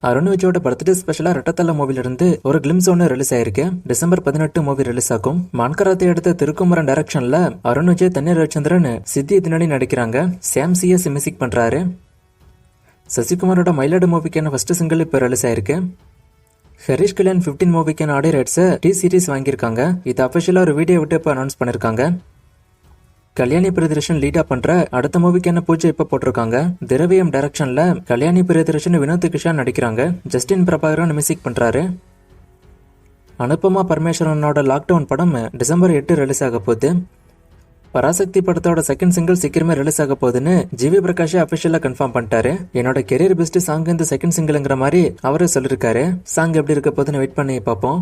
அருண் விஜயோட பர்த்டே ஸ்பெஷலா ரெட்டத்தல மூவில இருந்து ஒரு கிளிம்ஸ் ஒன்று ரிலீஸ் ஆயிருக்கு. டிசம்பர் 18 மூவி ரிலீஸ் ஆகும். மான்கராத்தை எடுத்த திருக்குமரன் டைரக்ஷன்ல அருண் விஜய், தண்ணீர் ரவிச்சந்திரன், சித்தி தினடி நடிக்கிறாங்க. சாம் சிஎஸ் மியூசிக் பண்றாரு. சசிகுமாரோட மயிலாடு மூவிக்கான ஃபர்ஸ்ட் சிங்கிள் இப்ப ரிலீஸ் ஆயிருக்கு. ஹரிஷ் கல்யாண் 15 மூவிக்கான ஆடியோ ரைட்ஸ் டி சீரிஸ் வாங்கியிருக்காங்க. இது அபிஷியலா ஒரு வீடியோ விட்டு இப்ப அனௌன்ஸ் பண்ணிருக்காங்க. கல்யாணி பிரியதர்ஷன் லீடா பண்ற அடுத்த மூவிக்கான பூஜை இப்ப போட்டிருக்காங்க. திரவியம் டைரக்ஷன்ல கல்யாணி பிரியதர்ஷன், வினோத் கிஷான் நடிக்கிறாங்க. ஜஸ்டின் பிரபாகரன் மியூசிக் பண்றாரு. அனுபமா பரமேஸ்வரனோட லாக்டவுன் படம் டிசம்பர் 8 ரிலீஸ் ஆக போகுது. பராசக்தி படத்தோட செகண்ட் சிங்கிள் சீக்கிரமே ரிலீஸ் ஆக போகுதுன்னு ஜிவி பிரகாஷ் அபிஷியலா கன்ஃபார்ம் பண்ணிட்டாரு. என்னோட கெரியர் பெஸ்ட் சாங் இந்த செகண்ட் சிங்கிள்ங்கிற மாதிரி அவரே சொல்லிருக்காரு. சாங் எப்படி இருக்க போகுதுன்னு வெயிட் பண்ணி பார்ப்போம்.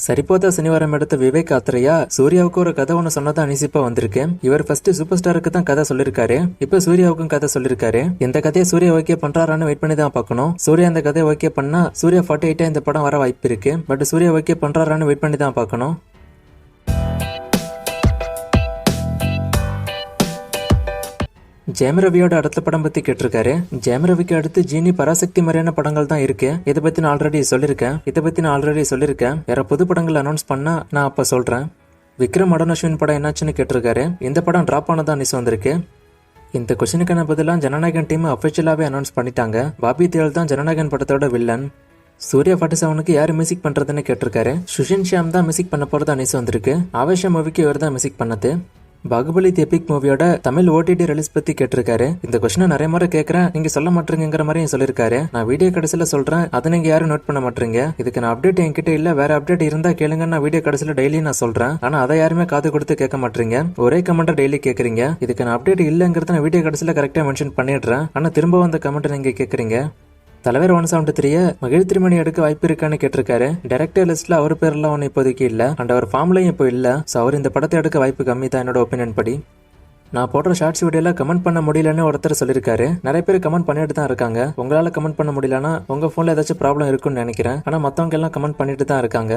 சரிபோதா சனிவாரம் எடுத்த விவேக் ஆத்ரேயா சூர்யாவுக்கு ஒரு கதை ஒன்று சொன்னதா அனிசிப்பா வந்திருக்கு. இவர் ஃபர்ஸ்ட் சூப்பர் ஸ்டாருக்கு தான் கதை சொல்லிருக்காரு. இப்ப சூர்யாவுக்கும் கதை சொல்லிருக்காரு. இந்த கதையை சூர்யா ஓகே பண்றாரான்னு வெயிட் பண்ணி தான் பார்க்கணும். சூர்யா இந்த கதையை ஓகே பண்ணா சூர்யா 48 இந்த படம் வர வாய்ப்பு இருக்கு. பட் சூர்யா ஓகே பண்றாரான்னு வெயிட் பண்ணி தான் பார்க்கணும். ஜெயம் ரவியோட அடுத்த படம் பத்தி கேட்டிருக்காரு. ஜெயம் ரவிக்கு அடுத்து ஜீனி, பராசக்தி மாதிரியான படங்கள் தான் இருக்கு. இதை பத்தி நான் ஆல்ரெடி சொல்லிருக்கேன். வேற புது படங்கள் அனௌன்ஸ் பண்ணா நான் அப்ப சொல்றேன். விக்ரம் அடனஸ்வின் படம் என்னாச்சுன்னு கேட்டிருக்காரு. இந்த படம் டிராப் ஆனதா நியூஸ் வந்திருக்கு. இந்த கொஸ்டினுக்கான பதிலாம் ஜனநாயகன் டீம் அபிஷியலாவே அனௌன்ஸ் பண்ணிட்டாங்க. பாபி தேவல் தான் ஜனநாயகன் படத்தோட வில்லன். சூர்யா 47க்கு யாரு மியூசிக் பண்றதுன்னு கேட்டிருக்காரு. சுஷின் ஷியாம் தான் மியூசிக் பண்ண போறதா நியூஸ் வந்திருக்கு. ஆவேஷம் மூவிக்கு இவர் தான் மியூசிக் பண்ணது. பாகுபலி தி எபிக் மூவியோட தமிழ் ஓடிடி ரிலீஸ் பத்தி கேட்டிருக்காரு. இந்த கொஸ்டினை நிறைய முறை கேட்கறேன், நீங்க சொல்ல மாட்டீங்கிற மாதிரியும் சொல்லிருக்காரு. நான் வீடியோ கடைசியில சொல்றேன், அதை நீங்க யாரும் நோட் பண்ண மாட்டீங்க. இதுக்கு நான் அப்டேட் என்கிட்ட இல்ல, வேற அப்டேட் இருந்தா கேளுங்க. நான் வீடியோ கடைசியில டெய்லி நான் சொல்றேன், ஆனா அதை யாருமே காது கொடுத்து கேட்க மாட்டீங்க. ஒரே கமெண்ட் டெய்லி கேக்குறீங்க. இதுக்கு நான் அப்டேட் இல்லங்கிறத நான் வீடியோ கடைசியில கரெக்டா மென்ஷன் பண்ணிடுறேன். ஆனா திரும்ப அந்த கமெண்ட் நீங்க கேக்குறீங்க. தலைவர் 173 மகிழ் திருமணி எடுக்க வாய்ப்பு இருக்கான்னு கேட்டிருக்காரு. டைரக்டர் லிஸ்ட்ல அவர் பேர்லாம் ஒன்னு இப்போதைக்கு இல்ல, அண்ட் அவர் ஃபார்ம்லயும் இப்போ இல்ல. சோ அவர் இந்த படத்தை எடுக்க வாய்ப்பு கம்மி தான் என்னோட ஒப்பீனியன் படி. நான் போடுற ஷார்ட்ஸ் வீடியோல கமெண்ட் பண்ண முடியலன்னு ஒருத்தர் சொல்லிருக்காரு. நிறைய பேர் கமெண்ட் பண்ணிட்டு தான் இருக்காங்க. உங்களால கமெண்ட் பண்ண முடியலன்னா உங்க போன்ல ஏதாச்சும் ப்ராப்ளம் இருக்குன்னு நினைக்கிறேன். ஆனா மத்தவங்க எல்லாம் கமெண்ட் பண்ணிட்டு தான் இருக்காங்க.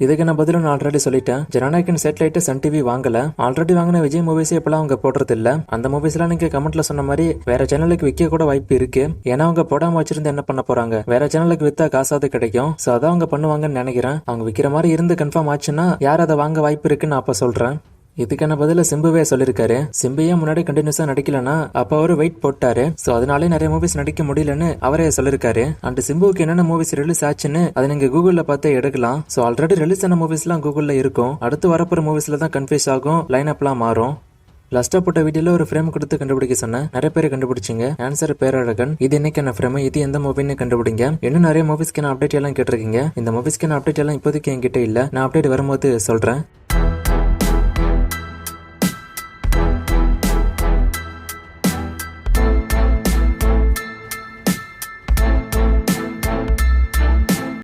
இதுக்கு நான் பதிலும் நான் ஆல்ரெடி சொல்லிட்டேன். ஜனநாயகன் சேட்டலைட் சன் டிவி வாங்கல. ஆல்ரெடி வாங்கின விஜய் மூவிஸே இப்பெல்லாம் அவங்க போடுறது இல்ல. அந்த மூவிஸ் எல்லாம் நீங்க கமெண்ட்ல சொன்ன மாதிரி வேற சேனலுக்கு விற்க கூட வாய்ப்பு இருக்கு. ஏன்னா அவங்க போடாம வச்சிருந்து என்ன பண்ண போறாங்க? வேற சேனலுக்கு வித்தா காசாவது கிடைக்கும். சோ அதான் அவங்க பண்ணுவாங்கன்னு நினைக்கிறேன். அவங்க விற்கிற மாதிரி இருந்து கன்ஃபார்ம் ஆச்சுன்னா யார் அதை வாங்க வாய்ப்பு இருக்குன்னு அப்ப சொல்றேன். இதுக்கான பதில சிம்புவே சொல்லிருக்காரு. சிம்பையே முன்னாடி கண்டினியூஸா நடிக்கலன்னா அப்ப அவரு வெயிட் போட்டாரு. சோ அதனாலே நிறைய மூவிஸ் நடிக்க முடியலன்னு அவரே சொல்லிருக்காரு. அண்ட் சிம்புவுக்கு என்னென்ன மூவிஸ் ரிலீஸ் ஆச்சுன்னு அதை நீங்க கூகுள்ல பார்த்து எடுக்கலாம். சோ ஆல்ரெடி ரிலீஸ் ஆன மூவிஸ் எல்லாம் கூகுள்ல இருக்கும். அடுத்து வரப்போற மூவிஸ்ல தான் கன்ஃபியூஸ் ஆகும், லைன் அப்லாம் மாறும். லாஸ்டா போட்ட வீடியோல ஒரு ஃப்ரேம் கொடுத்து கண்டுபிடிக்க சொன்னேன். நிறைய பேர் கண்டுபிடிச்சிங்க. ஆன்சர் பேரழகன். இது என்னைக்கான ஃப்ரேம், இது எந்த மூவின்னு கண்டுபிடிங்க. இன்னும் நிறைய மூவிஸ்க்கான அப்டேட் எல்லாம் கேட்டிருக்கீங்க. இந்த மூவிஸ்க்கான அப்டேட் எல்லாம் இப்போதைக்கு என்கிட்ட இல்ல, நான் அப்டேட் வரும்போது சொல்றேன்.